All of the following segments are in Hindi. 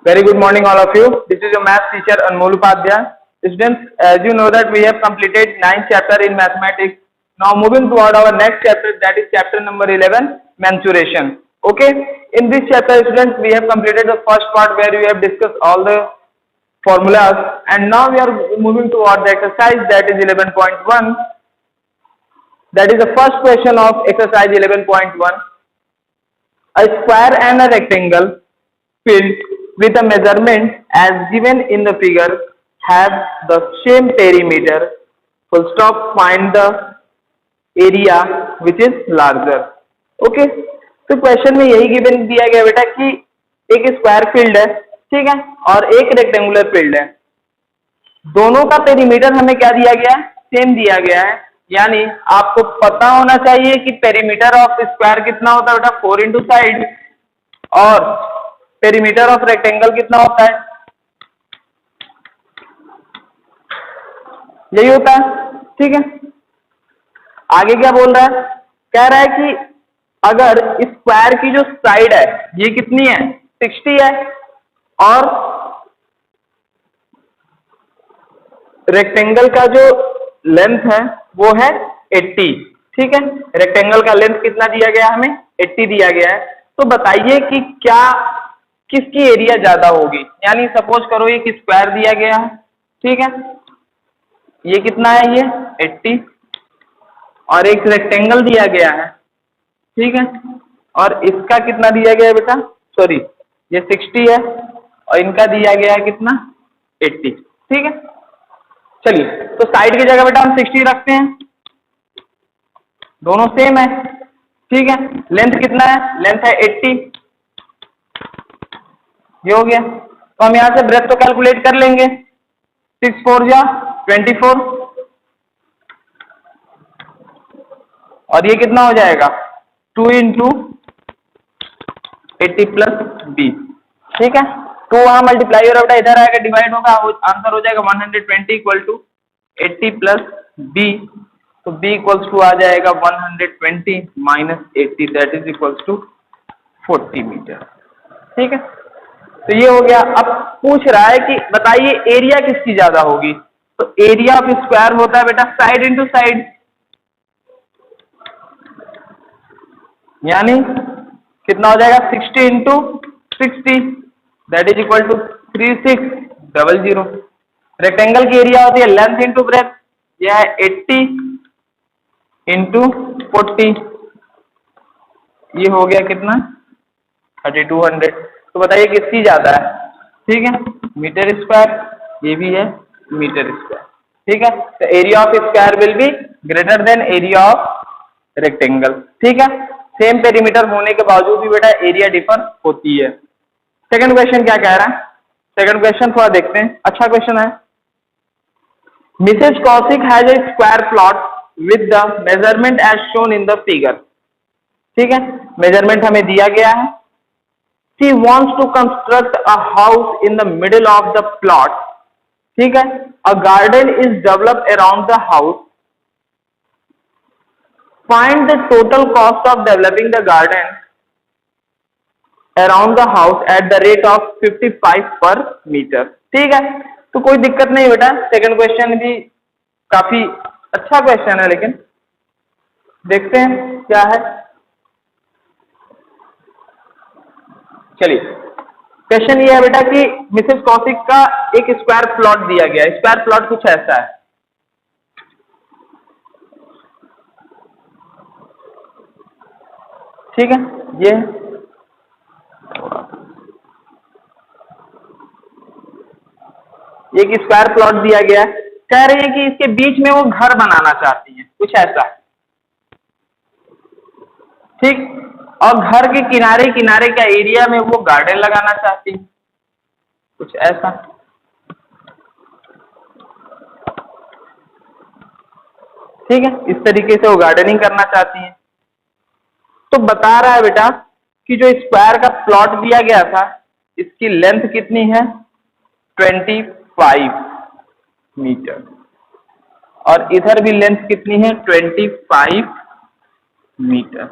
Very good morning, all of you. This is your math teacher Anmol Upadhyay. Students, as you know that we have completed 9th chapter in mathematics. Now moving toward our next chapter, that is chapter number 11, mensuration. Okay. In this chapter, students, we have completed the first part where we have discussed all the formulas, and now we are moving toward the exercise that is 11.1. That is the first question of exercise 11.1. A square and a rectangle filled with a measurement as given in the figure have the same perimeter. Full stop. Find the area which is larger. Okay, तो क्वेश्चन में यही गिवन दिया गया बेटा कि एक स्क्वायर फील्ड है, ठीक है, और एक रेक्टेंगुलर फील्ड है। दोनों का पेरीमीटर हमें क्या दिया गया है? सेम दिया गया है। यानी आपको पता होना चाहिए कि पेरीमीटर ऑफ स्क्वायर कितना होता है बेटा, 4 इंटू साइड, और पेरीमीटर ऑफ रेक्टेंगल कितना होता है, यही होता है, ठीक है। आगे क्या बोल रहा है? कह रहा है कि अगर स्क्वायर की जो साइड है ये कितनी है, 60 है, और रेक्टेंगल का जो लेंथ है वो है 80, ठीक है। रेक्टेंगल का लेंथ कितना दिया गया है? हमें 80 दिया गया है। तो बताइए कि क्या किसकी एरिया ज्यादा होगी। यानी सपोज करो एक स्क्वायर दिया गया है, ठीक है, ये कितना है, ये 80, और एक रेक्टेंगल दिया गया है, ठीक है, और इसका कितना दिया गया है बेटा, सॉरी ये 60 है और इनका दिया गया है कितना, 80, ठीक है। चलिए, तो साइड की जगह बेटा हम 60 रखते हैं, दोनों सेम है, ठीक है। लेंथ कितना है? लेंथ है 80, ये हो गया। तो हम यहां से ब्रेथ तो कैलकुलेट कर लेंगे, 6 4 जा 24, और ये कितना हो जाएगा, 2 इंटू 80 प्लस बी, ठीक है। 2 वहां मल्टीप्लाई हो रहा बेटा, इधर आएगा डिवाइड होगा, आंसर हो जाएगा 120 इक्वल टू 80 प्लस बी। तो b इक्वल्स टू आ जाएगा 120 minus 80, that is equals to 40 metre, ठीक है। तो ये हो गया। अब पूछ रहा है कि बताइए एरिया किसकी ज्यादा होगी। तो एरिया ऑफ स्क्वायर होता है बेटा साइड इंटू साइड, यानी कितना हो जाएगा, 60 into 60, that is equal to 3600। Rectangle की एरिया होती है लेंथ इंटू ब्रेथ, यह है 80 इंटू 40, ये हो गया कितना, 3200। तो बताइए किसकी ज्यादा है, ठीक है, मीटर स्क्वायर, ये भी है मीटर स्क्वायर, ठीक है। तो area of square will be greater than area of rectangle, ठीक है। सेम पेरीमीटर होने के बावजूद भी बेटा एरिया डिफर होती है। सेकंड क्वेश्चन क्या कह रहा है? सेकंड क्वेश्चन थोड़ा देखते हैं, अच्छा क्वेश्चन है। Mrs Kaushik has a square plot with the measurement as shown in the figure, ठीक है, मेजरमेंट हमें दिया गया है। She wants to construct a house in the middle of the plot, ठीक है। A garden is developed around the house. Find the total cost of developing the garden around the house at the rate of 55 per meter, ठीक है। तो कोई दिक्कत नहीं बेटा, सेकंड क्वेश्चन भी काफी अच्छा क्वेश्चन है, लेकिन देखते हैं क्या है। चलिए, क्वेश्चन ये है बेटा कि मिसेस कौशिक का एक स्क्वायर प्लॉट दिया गया है। स्क्वायर प्लॉट कुछ ऐसा है, ठीक है, ये एक स्क्वायर प्लॉट दिया गया है। कह रही है कि इसके बीच में वो घर बनाना चाहती है, कुछ ऐसा है, ठीक। और घर के किनारे किनारे का एरिया में वो गार्डन लगाना चाहती है, कुछ ऐसा, ठीक है। इस तरीके से वो गार्डनिंग करना चाहती है। तो बता रहा है बेटा कि जो स्क्वायर का प्लॉट दिया गया था, इसकी लेंथ कितनी है, 25 मीटर, और इधर भी लेंथ कितनी है, 25 मीटर,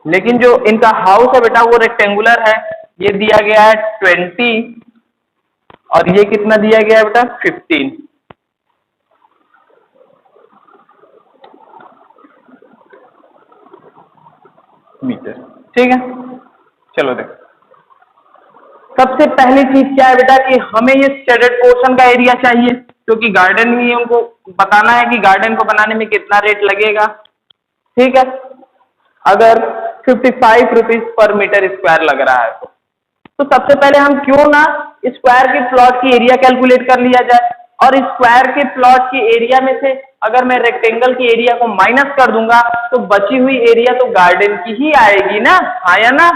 लेकिन जो इनका हाउस है बेटा वो रेक्टेंगुलर है, ये दिया गया है 20 और ये कितना दिया गया है बेटा 15 मीटर। ठीक है, चलो देखो सबसे पहली चीज क्या है बेटा कि हमें ये शेडेड पोर्शन का एरिया चाहिए, क्योंकि गार्डन ही उनको बताना है कि गार्डन को बनाने में कितना रेट लगेगा। ठीक है, अगर 55 रुपीज पर मीटर स्क्वायर लग रहा है तो सबसे पहले हम क्यों ना स्क्वायर के प्लॉट की एरिया कैलकुलेट कर लिया जाए, और स्क्वायर के प्लॉट की एरिया में से अगर मैं रेक्टेंगल की एरिया को माइनस कर दूंगा तो बची हुई एरिया तो गार्डन की ही आएगी ना, हाँ या ना।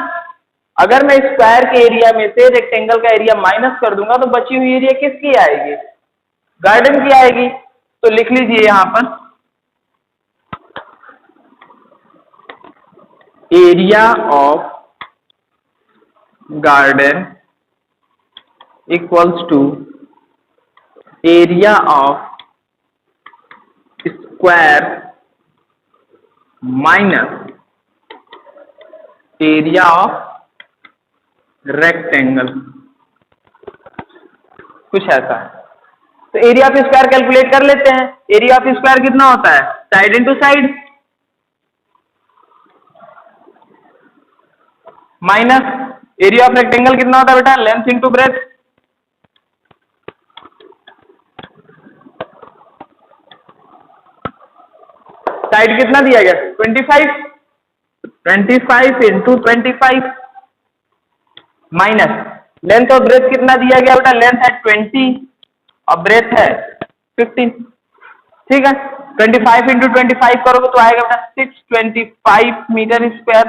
अगर मैं स्क्वायर के एरिया में से रेक्टेंगल का एरिया माइनस कर दूंगा तो बची हुई एरिया किसकी आएगी, गार्डन की आएगी। तो लिख लीजिए यहां पर area of garden equals to area of square minus area of rectangle, कुछ ऐसा है। तो एरिया ऑफ स्क्वायर कैलकुलेट कर लेते हैं। एरिया ऑफ स्क्वायर कितना होता है, side into side minus area of rectangle कितना होता है बेटा, लेंथ इंटू ब्रेथ। साइड कितना दिया गया 25, 25 इंटू 25 माइनस लेंथ और ब्रेथ कितना दिया गया बेटा, लेंथ है 20 और ब्रेथ है 15। ठीक है, 25 इंटू 25 करोगे तो आएगा बेटा 625 मीटर स्क्वायर,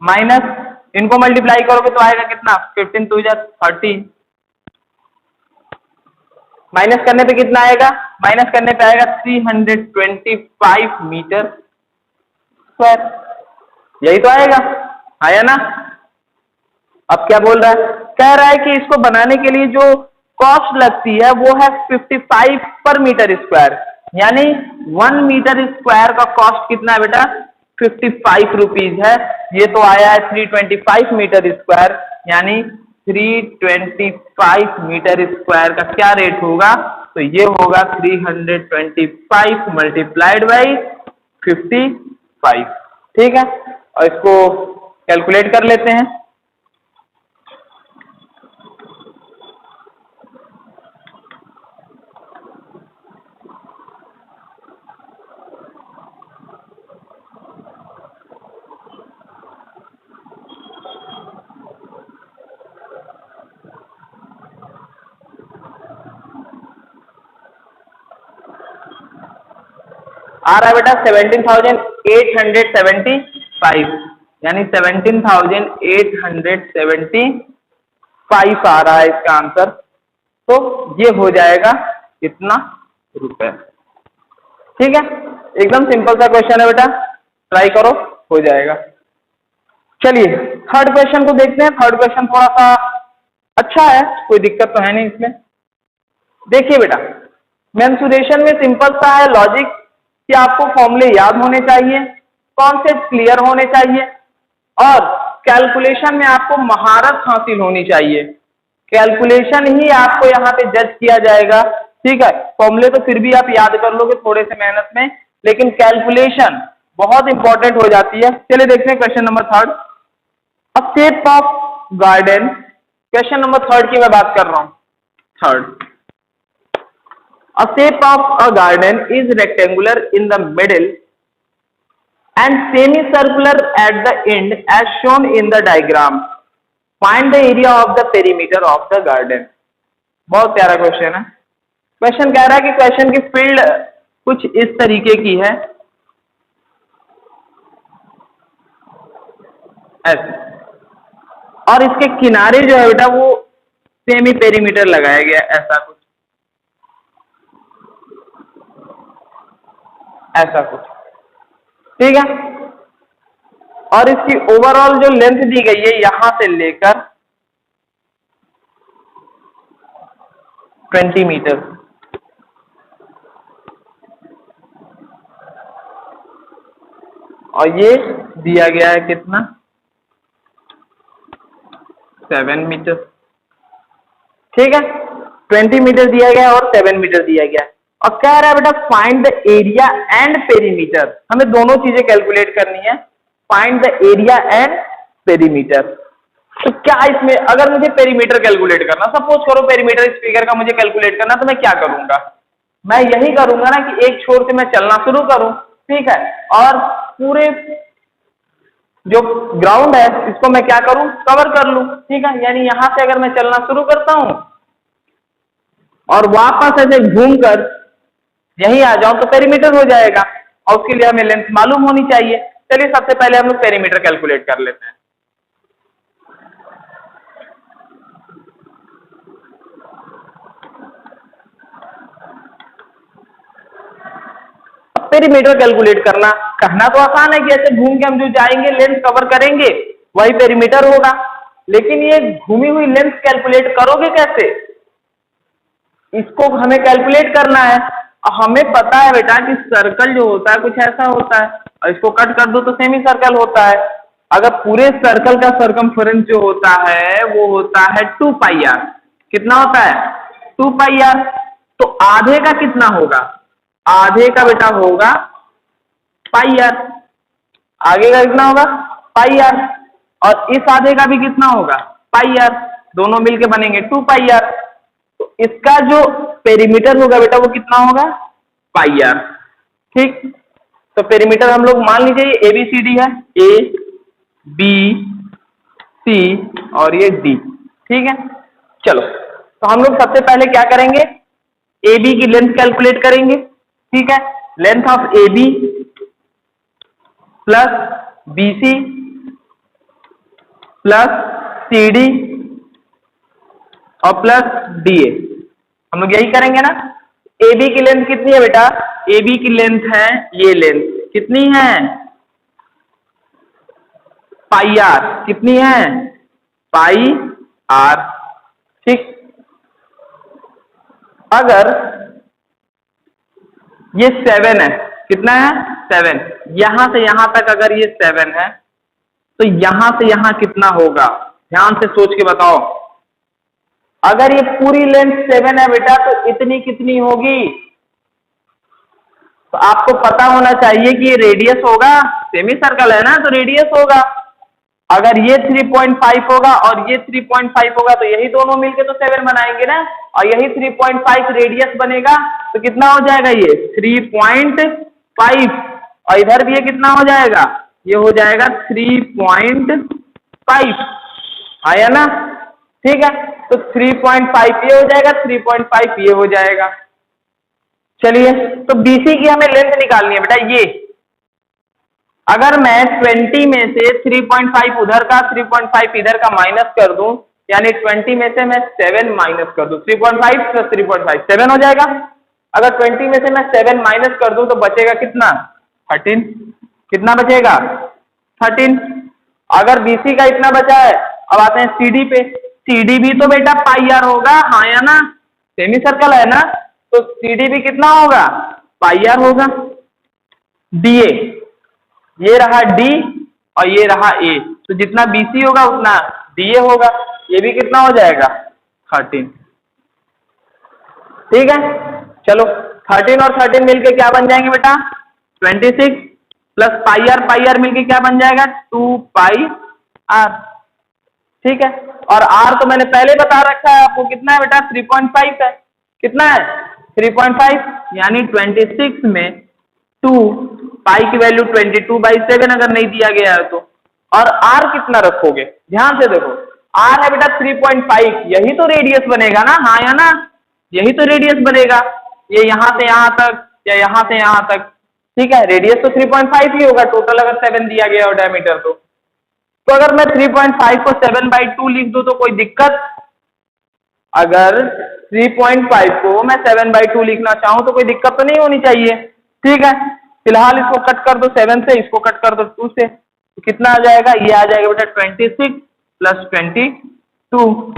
माइनस इनको मल्टीप्लाई करोगे तो आएगा कितना 15 टू 30, माइनस करने पे कितना आएगा, माइनस करने पे आएगा 325 मीटर स्क्वायर, यही तो आएगा, आया ना। अब क्या बोल रहा है, कह रहा है कि इसको बनाने के लिए जो कॉस्ट लगती है वो है 55 पर मीटर स्क्वायर, यानी 1 मीटर स्क्वायर का कॉस्ट कितना है बेटा 55 रुपीज है। ये तो आया है 325 मीटर स्क्वायर, यानी 325 मीटर स्क्वायर का क्या रेट होगा, तो ये होगा 325 मल्टीप्लाइड बाई 55। ठीक है, और इसको कैलकुलेट कर लेते हैं। आ रहा है बेटा 17,875, यानी 17,875 आ रहा है इसका आंसर। तो ये हो जाएगा कितना रुपए। ठीक है, एकदम सिंपल सा क्वेश्चन है बेटा, ट्राई करो हो जाएगा। चलिए थर्ड क्वेश्चन को देखते हैं। थर्ड क्वेश्चन थोड़ा सा अच्छा है, कोई दिक्कत तो है नहीं इसमें। देखिए बेटा, मेंसुरेशन में सिंपल सा है लॉजिक कि आपको फॉर्मूले याद होने चाहिए, कॉन्सेप्ट क्लियर होने चाहिए, और कैलकुलेशन में आपको महारत हासिल होनी चाहिए। कैलकुलेशन ही आपको यहाँ पे जज किया जाएगा। ठीक है, फॉर्मूले तो फिर भी आप याद कर लोगे थोड़े से मेहनत में, लेकिन कैलकुलेशन बहुत इंपॉर्टेंट हो जाती है। चलिए देखते हैं question number third, a shape of garden. Question number third की मैं बात कर रहा हूं। Third, a shape of a garden is rectangular in the middle and semicircular at the end as shown in the diagram. Find the area of the perimeter of the garden. बहुत प्यारा क्वेश्चन है। क्वेश्चन कह रहा है कि क्वेश्चन की फील्ड कुछ इस तरीके की है, ऐसे, और इसके किनारे जो है बेटा वो सेमी पेरीमीटर लगाया गया, ऐसा कुछ, ऐसा कुछ। ठीक है, और इसकी ओवरऑल जो लेंथ दी गई है यहां से लेकर 20 मीटर। और ये दिया गया है कितना, 7 मीटर। ठीक है, 20 मीटर दिया गया है और 7 मीटर दिया गया है। और कह रहा है बेटा find the area and perimeter, हमें दोनों चीजें कैलकुलेट करनी है, find the area and perimeter. तो क्या इसमें अगर मुझे पेरीमीटर कैलकुलेट करना, सपोज करो पेरीमीटर इस फिगर का मुझे कैलकुलेट करना, तो मैं क्या करूंगा, मैं यही करूंगा ना कि एक छोर से मैं चलना शुरू करूं, ठीक है, और पूरे जो ग्राउंड है इसको मैं क्या करूं, कवर कर लूं, ठीक है। यानी यहां से अगर मैं चलना शुरू करता हूं और वापस ऐसे घूमकर यहीं आ जाऊं तो पेरीमीटर हो जाएगा, और उसके लिए हमें लेंथ मालूम होनी चाहिए। चलिए सबसे पहले हम लोग पेरीमीटर कैलकुलेट कर लेते हैं। पेरीमीटर कैलकुलेट करना, कहना तो आसान है कि ऐसे घूम के हम जो जाएंगे लेंथ कवर करेंगे वही पेरीमीटर होगा, लेकिन ये घूमी हुई लेंथ कैलकुलेट करोगे कैसे, इसको हमें कैलकुलेट करना है। हमें पता है बेटा कि सर्कल जो होता है कुछ ऐसा होता है, और इसको कट कर दो तो सेमी सर्कल होता है। अगर पूरे सर्कल का सरकमफेरेंस जो होता है वो होता है 2 पाई आर। कितना होता है, 2 पाई आर। तो आधे का कितना होगा, आधे का बेटा होगा पाई आर, आगे का कितना होगा पाई आर, और इस आधे का भी कितना होगा पाई आर, दोनों मिलके बनेंगे 2 पाई आर। तो इसका जो पेरीमीटर होगा बेटा वो कितना होगा पाई आर। ठीक, तो पेरीमीटर हम लोग मान लीजिए ये ABCD है, ABC और ये D। ठीक है, चलो तो हम लोग सबसे पहले क्या करेंगे, AB की लेंथ कैलकुलेट करेंगे। ठीक है, length of AB plus BC plus CD और प्लस DA, हम लोग यही करेंगे ना। AB की लेंथ कितनी है बेटा, AB की लेंथ है ये लेंथ कितनी है पाई आर, कितनी है पाई आर। ठीक, अगर ये 7 है, कितना है 7, यहां से यहां तक अगर ये 7 है तो यहां से यहां कितना होगा, ध्यान से सोच के बताओ। अगर ये पूरी लेंथ 7 है बेटा तो इतनी कितनी होगी, तो आपको पता होना चाहिए कि ये रेडियस होगा, सेमी सर्कल है ना तो रेडियस होगा। अगर ये 3.5 होगा और ये 3.5 होगा तो यही दोनों मिलके तो 7 बनाएंगे ना, और यही 3.5 रेडियस बनेगा तो कितना हो जाएगा ये 3.5, और इधर भी ये कितना हो जाएगा, ये हो जाएगा 3.5, आया ना। ठीक है, तो 3.5 ये हो जाएगा, 3.5 ये हो जाएगा। चलिए तो BC की हमें लेंथ निकालनी है बेटा, ये अगर मैं 20 में से 3.5 उधर का 3.5 इधर का माइनस कर दूं, यानी 20 में से मैं 7 माइनस कर दूं, 3.5 प्लस 3.5 7 हो जाएगा। अगर 20 में से मैं 7 माइनस कर दूं तो बचेगा कितना 13, कितना बचेगा 13। अगर BC का इतना बचा है, अब आते हैं CD पे, CD भी तो बेटा पाई आर होगा, हाँ या ना, सेमी सर्कल है ना, तो CD भी कितना होगा पाई आर होगा। DA, ये रहा D और ये रहा A, तो जितना BC होगा उतना DA होगा, ये भी कितना हो जाएगा 13। ठीक है, चलो 13 और 13 मिलके क्या बन जाएंगे बेटा 26, प्लस पाई आर मिलके क्या बन जाएगा 2 पाई आर। ठीक है, और R तो मैंने पहले बता रखा है आपको, कितना है बेटा 3.5 है, कितना है 3.5, यानी 26 में 2 पाई की वैल्यू 22/7 अगर नहीं दिया गया है तो, और R कितना रखोगे, ध्यान से देखो R है बेटा 3.5, यही तो रेडियस बनेगा ना, हाँ या ना, यही तो रेडियस बनेगा, ये यहां से यहां तक या यहां से यहां तक। ठीक है, रेडियस तो 3.5 ही होगा टोटल, अगर 7 दिया गया हो डायमीटर तो अगर मैं 3.5 को 7/2 लिख दूं तो कोई दिक्कत, अगर 3.5 को मैं 7/2 लिखना चाहूं तो कोई दिक्कत तो नहीं होनी चाहिए। ठीक है, फिलहाल इसको कट कर दो 7 से, इसको कट कर दो 2 से, तो कितना आ जाएगा, ये आ जाएगा बेटा 26 plus 22,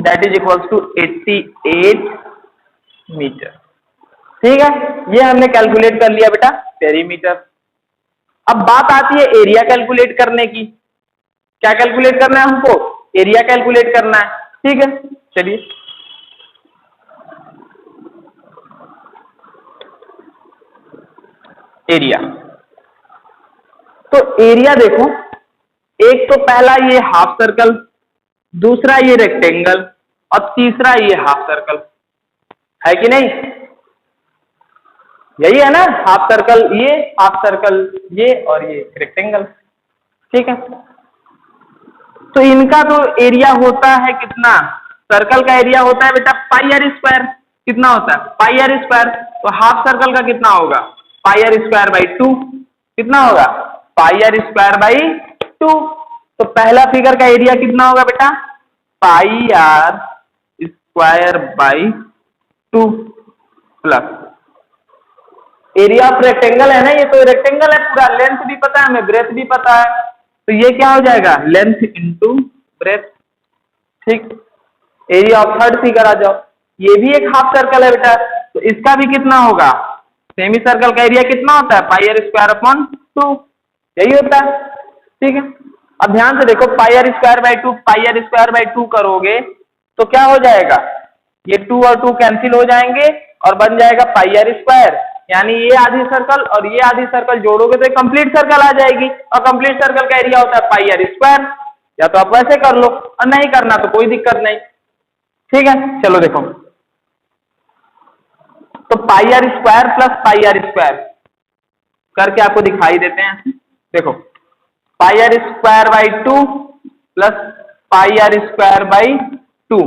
that is equals to 88 metre. ठीक है, ये हमने कैलकुलेट कर लिया बेटा पेरीमीटर। अब बात आती है एरिया कैलकुलेट करने की। क्या कैलकुलेट करना है हमको? एरिया कैलकुलेट करना है। ठीक है, चलिए एरिया। तो एरिया देखो, एक तो पहला ये हाफ सर्कल, दूसरा ये रेक्टेंगल और तीसरा ये हाफ सर्कल, है कि नहीं? यही है ना, हाफ सर्कल ये, हाफ सर्कल ये और ये रेक्टेंगल। ठीक है, तो इनका तो एरिया होता है कितना? सर्कल का एरिया होता है बेटा पाई आर स्क्वायर। कितना होता है? Pi r square. तो हाफ सर्कल का कितना होगा? Pi r square by 2। कितना होगा? Pi r square by 2। तो पहला फिगर का एरिया कितना होगा बेटा? Pi r square by 2 plus area of rectangle है ना, ये तो रेक्टेंगल है पूरा, लेंथ भी पता है हमें, ब्रेथ भी पता है, तो ये क्या हो जाएगा? Length into breath. ठीक, एरिया ऑफ थर्ड फिगर आ जाओ, ये भी एक हाफ सर्कल है बेटा, तो इसका भी कितना होगा? सेमी सर्कल का एरिया कितना होता है? पाई आर स्क्वायर अपॉन 2, यही होता है। ठीक है, अब ध्यान से देखो, pi r square by 2 pi r square by 2 करोगे तो क्या हो जाएगा? ये 2 और 2 कैंसिल हो जाएंगे और बन जाएगा पाई आर स्क्वायर, यानी ये आधी सर्कल और ये आधी सर्कल जोड़ोगे तो एक कंप्लीट सर्कल आ जाएगी, और कंप्लीट सर्कल का एरिया होता है पाई आर स्क्वायर। या तो आप वैसे कर लो और नहीं करना तो कोई दिक्कत नहीं। ठीक है, चलो देखो, तो pi r square plus pi r square करके आपको दिखाई देते हैं। देखो, pi r square by 2 plus pi r square by 2,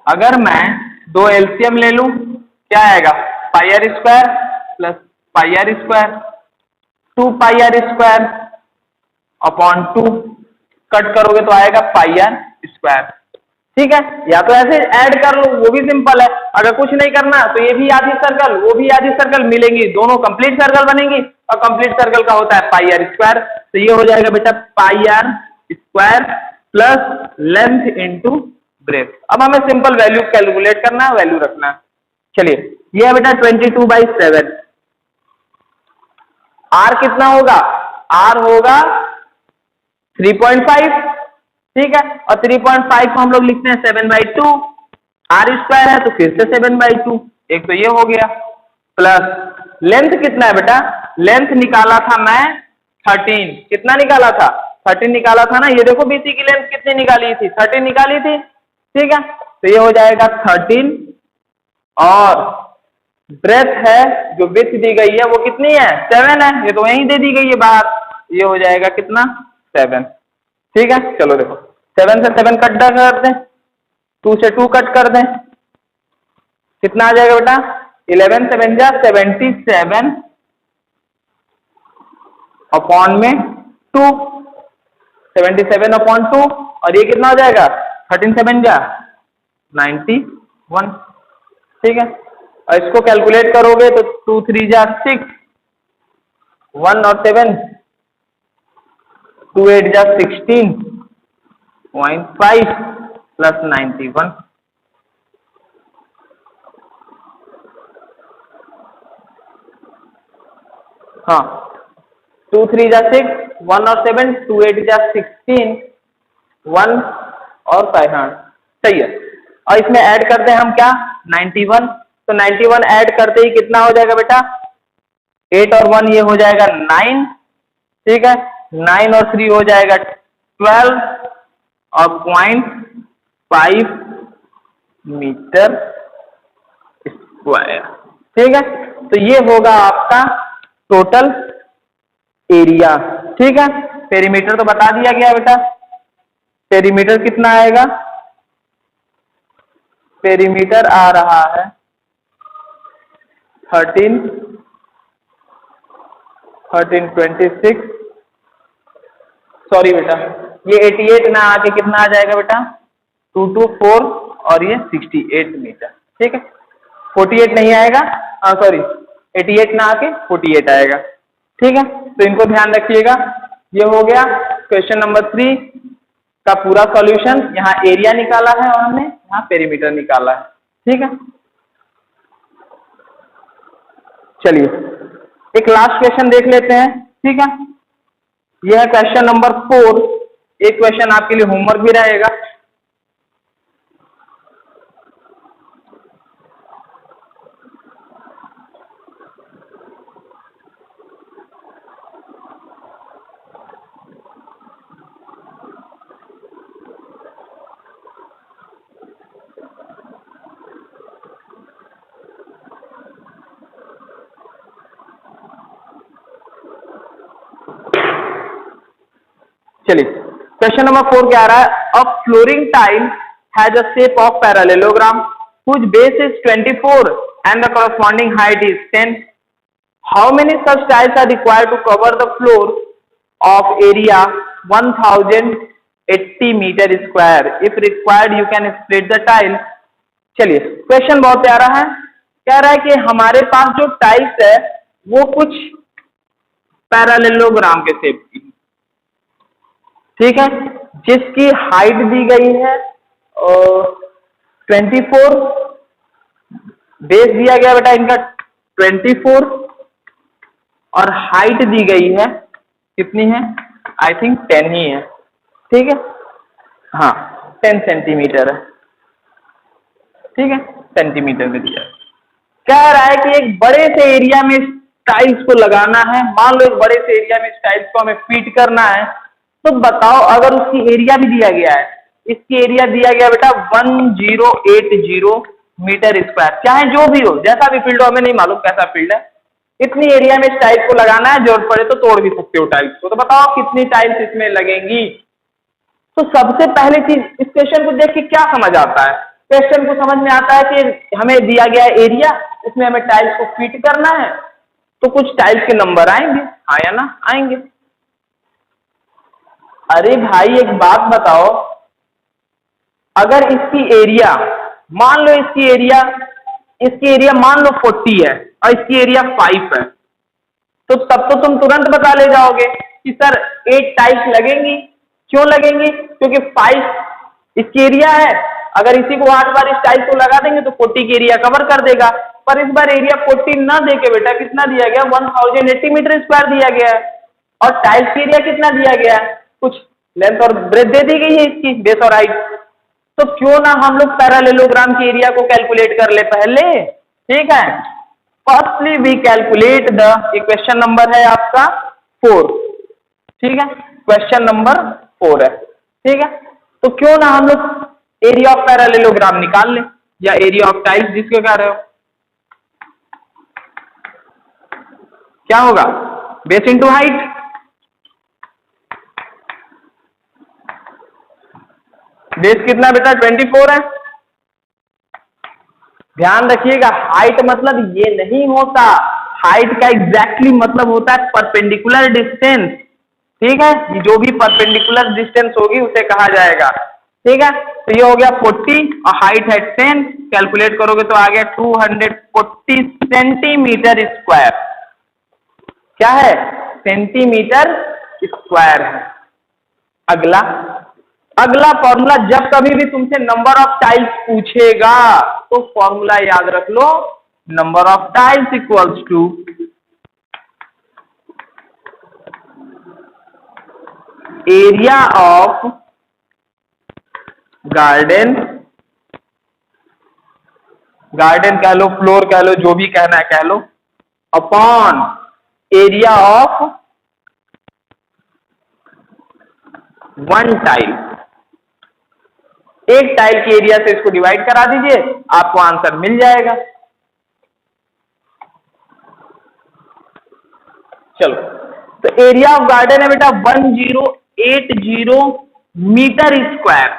अगर मैं दो एलसीएम ले लूं क्या आएगा? Pi r square plus pi r square, 2 pi r square upon 2, cut करोगे तो आएगा पाई आर स्क्वायर। ठीक है, या तो ऐसे ऐड कर लो, वो भी सिंपल है। अगर कुछ नहीं करना तो ये भी आधी सर्कल वो भी आधी सर्कल मिलेंगी, दोनों कंप्लीट सर्कल बनेंगी, और कंप्लीट सर्कल का होता है पाई आर स्क्वायर। तो ये हो जाएगा बेटा pi r square plus length into breadth. अब हमें सिंपल वैल्यू कैलकुलेट करना है, वैल्यू रखना है। चलिए, ये है बेटा 22/7। आर कितना होगा? आर होगा 3.5। ठीक है, और 3.5 को हम लोग लिखते हैं 7/2। आर स्क्वायर है तो फिर से 7/2, एक तो ये हो गया, प्लस लेंथ कितना है बेटा? लेंथ निकाला था मैं 13। कितना निकाला था? 13 निकाला था ना। ये देखो बीसी की लेंथ कितनी निकाली थी? 13 निकाली थी। ठीक है, तो ये हो जाएगा 13, और ब्रेथ है जो विड्थ दी गई है वो कितनी है? 7 है, ये तो वहीं दे दी गई है बाहर। ये हो जाएगा कितना? 7। ठीक है, चलो देखो, 7 से 7 कट कर दें, 2 से 2 कट कर दें, कितना आ जाएगा बेटा? 11 7 जा 77 अपॉन में 2, 77 अपॉन 2, और ये कितना हो जाएगा? 13 7 जा 91। ठीक है, और इसको कैलकुलेट करोगे तो 2 3 जा 6, 1 और 7, 2 8 जा 16.5 प्लस 91। हाँ, 2 3 जा 6, 1 और 7, 2 8 जा 16, 1 और 5। हाँ सही है, और इसमें ऐड करते हैं हम क्या? 91। तो 91 ऐड करते ही कितना हो जाएगा बेटा? 8 और 1 ये हो जाएगा 9। ठीक है, 9 और 3 हो जाएगा 12 और 0.5 मीटर स्क्वायर। ठीक है, तो ये होगा आपका टोटल एरिया। ठीक है, पेरीमीटर तो बता दिया गया बेटा। पेरीमीटर कितना आएगा? पेरीमीटर आ रहा है 1326। सॉरी बेटा, ये 88 ना आके कितना आ जाएगा बेटा? 224 और ये 68 मीटर। ठीक है, 48 नहीं आएगा, सॉरी 88 ना आके 48 आएगा। ठीक है, तो इनको ध्यान रखिएगा। ये हो गया क्वेश्चन नंबर 3 का पूरा सॉल्यूशन। यहाँ एरिया निकाला है और हमने यहाँ पेरीमीटर निकाला है। ठीक है, चलिए एक लास्ट क्वेश्चन देख लेते हैं, ठीक है। यह है क्वेश्चन नंबर 4। एक क्वेश्चन आपके लिए होमवर्क भी रहेगा। चलिए, क्वेश्चन नंबर 4 क्या आ रहा है? A flooring tile has a shape of parallelogram whose base is 24 and the corresponding height is 10. How many such tiles are required to cover the floor of area 1080 meter square? If required, you can split the tile. चलिए, क्वेश्चन बहुत प्यारा है। कह रहा है कि हमारे पास जो टाइल्स है वो कुछ पैरेललोग्राम के शेप की, ठीक है, जिसकी हाइट दी गई है 24, बेस दिया गया बेटा इनका 24 और हाइट दी गई है कितनी है? आई थिंक 10 ही है, ठीक है, हाँ 10 सेंटीमीटर है, ठीक है, सेंटीमीटर में दिया है। कह रहा है कि एक बड़े से एरिया में टाइल्स को लगाना है। मान लो एक बड़े से एरिया में टाइल्स को हमें फिट करना है, तो बताओ अगर उसकी एरिया भी दिया गया है, इसकी एरिया दिया गया बेटा 1080 मीटर स्क्वायर, चाहे जो भी हो, जैसा भी फील्ड हो, हमें नहीं मालूम कैसा फील्ड है, इतनी एरिया में इस टाइल्स को लगाना है, जरूरत पड़े तो तोड़ भी सकते हो टाइल्स को। तो बताओ कितनी टाइल्स इसमें लगेंगी? तो सबसे पहले चीज इस क्वेश्चन को देख के क्या समझ आता है? क्वेश्चन को समझ में आता है कि हमें दिया गया एरिया, इसमें हमें टाइल्स को फिट करना है, तो कुछ टाइल्स के नंबर आएंगे, हाँ या ना? आएंगे। अरे भाई एक बात बताओ, अगर इसकी एरिया मान लो इसकी एरिया मान लो 40 है और इसकी एरिया 5 है, तो तब तो तुम तुरंत बता ले जाओगे कि सर 8 टाइल्स लगेंगी। क्यों लगेंगी? क्योंकि 5 इसकी एरिया है, अगर इसी को 8 बार इस टाइल्स को लगा देंगे तो 40 की एरिया कवर कर देगा। पर इस बार एरिया 40 ना देके बेटा कितना दिया गया? 1080 मीटर स्क्वायर दिया गया है। और टाइल्स की एरिया कितना दिया गया है? कुछ लेंथ और ब्रेथ दे दी गई है इसकी, बेस और हाइट। तो क्यों ना हम लोग पैरेललोग्राम की एरिया को कैलकुलेट कर ले पहले, ठीक है। Firstly we calculate the, question number है आपका 4, ठीक है, क्वेश्चन नंबर 4 है, ठीक है। तो क्यों ना हम लोग एरिया ऑफ पैरेललोग्राम निकाल ले, या एरिया ऑफ टाइल्स जिसको कह रहे हो। क्या होगा? Base into height. बेस कितना बेटा? 24 है। ध्यान रखिएगा, हाइट मतलब ये नहीं होता, हाइट का एग्जैक्टली मतलब होता है परपेंडिकुलर डिस्टेंस, ठीक है। जो भी परपेंडिकुलर डिस्टेंस होगी उसे कहा जाएगा, ठीक है। तो ये हो गया 40 और हाइट है 10, कैलकुलेट करोगे तो आ गया 240 सेंटीमीटर स्क्वायर। क्या है? सेंटीमीटर स्क्वायर है। अगला फॉर्मूला, जब कभी भी तुमसे नंबर ऑफ टाइल्स पूछेगा तो फॉर्मूला याद रख लो, number of tiles equals to area of garden कह लो, फ्लोर कह लो, जो भी कहना है कह लो, upon area of one tile. एक टाइल की एरिया से इसको डिवाइड करा दीजिए, आपको आंसर मिल जाएगा। चलो, तो एरिया ऑफ गार्डन है बेटा 1080 मीटर स्क्वायर,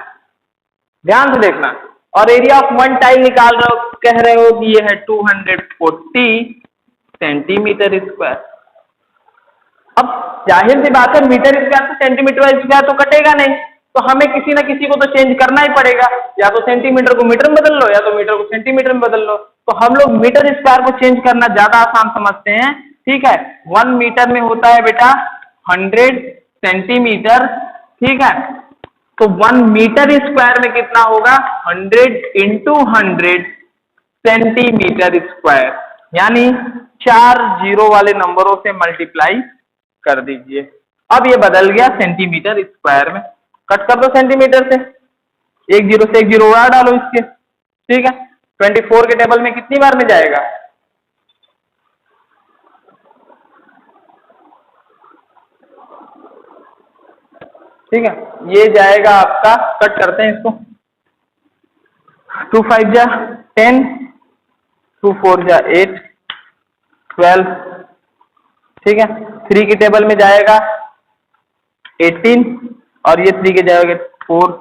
ध्यान से देखना। और एरिया ऑफ वन टाइल निकाल रहे हो, कह रहे हो कि ये है 240 सेंटीमीटर स्क्वायर। अब जाहिर सी बात है, मीटर स्क्वायर से सेंटीमीटर स्क्वायर तो कटेगा नहीं, तो हमें किसी ना किसी को तो चेंज करना ही पड़ेगा, या तो सेंटीमीटर को मीटर में बदल लो, या तो मीटर को सेंटीमीटर में बदल लो। तो हम लोग मीटर स्क्वायर को चेंज करना ज्यादा आसान समझते हैं, ठीक है। 1 मीटर में होता है बेटा 100 सेंटीमीटर, ठीक है। तो 1 मीटर स्क्वायर में कितना होगा? 100 × 100 सेंटीमीटर स्क्वायर, यानी 4 जीरो वाले नंबरों से मल्टीप्लाई कर दीजिए। अब ये बदल गया सेंटीमीटर स्क्वायर में, कट कर दो सेंटीमीटर से, एक जीरो से एक जीरो उड़ा डालो इसके, ठीक है। 24 के टेबल में कितनी बार में जाएगा? ठीक है, ये जाएगा आपका, कट करते हैं इसको, 2 5 जा 10, 2 4 जा 8, 12, ठीक है। 3 की टेबल में जाएगा 18 और ये 3 के जाएगा 4,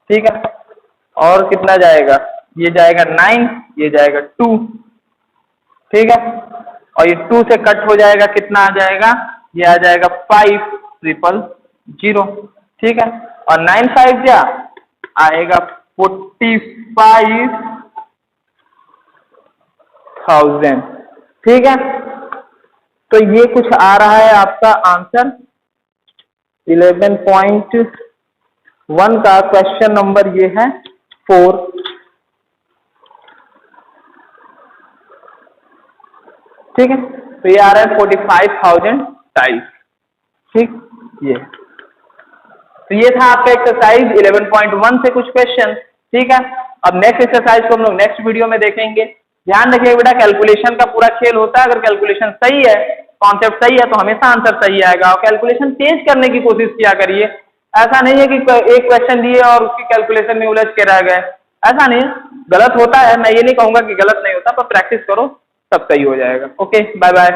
ठीक है। और कितना जाएगा? ये जाएगा 9, ये जाएगा 2, ठीक है। और ये 2 से कट हो जाएगा, कितना आ जाएगा? ये आ जाएगा 5,000, ठीक है। और 9 5 जा आएगा 45,000, ठीक है। तो ये कुछ आ रहा है आपका आंसर 11.1 का क्वेश्चन नंबर ये है 4, ठीक है। तो ये आ रहा है 45,000 टाइप, ठीक। ये तो ये था आपका एक्सरसाइज 11.1 से कुछ क्वेश्चन, ठीक है। अब नेक्स्ट एक्सरसाइज को हम लोग नेक्स्ट वीडियो में देखेंगे। ध्यान रखिएगा बेटा, कैलकुलेशन का पूरा खेल होता है, अगर कैलकुलेशन सही है, कॉन्सेप्ट सही है, तो हमेशा आंसर सही आएगा। और कैलकुलेशन तेज करने की कोशिश किया करिए, ऐसा नहीं है कि एक क्वेश्चन दिए और उसकी कैलकुलेशन में उलझ के रह गए, ऐसा नहीं, गलत होता है, मैं ये नहीं कहूंगा कि गलत नहीं होता, पर प्रैक्टिस करो, सब सही हो जाएगा। Okay, bye bye.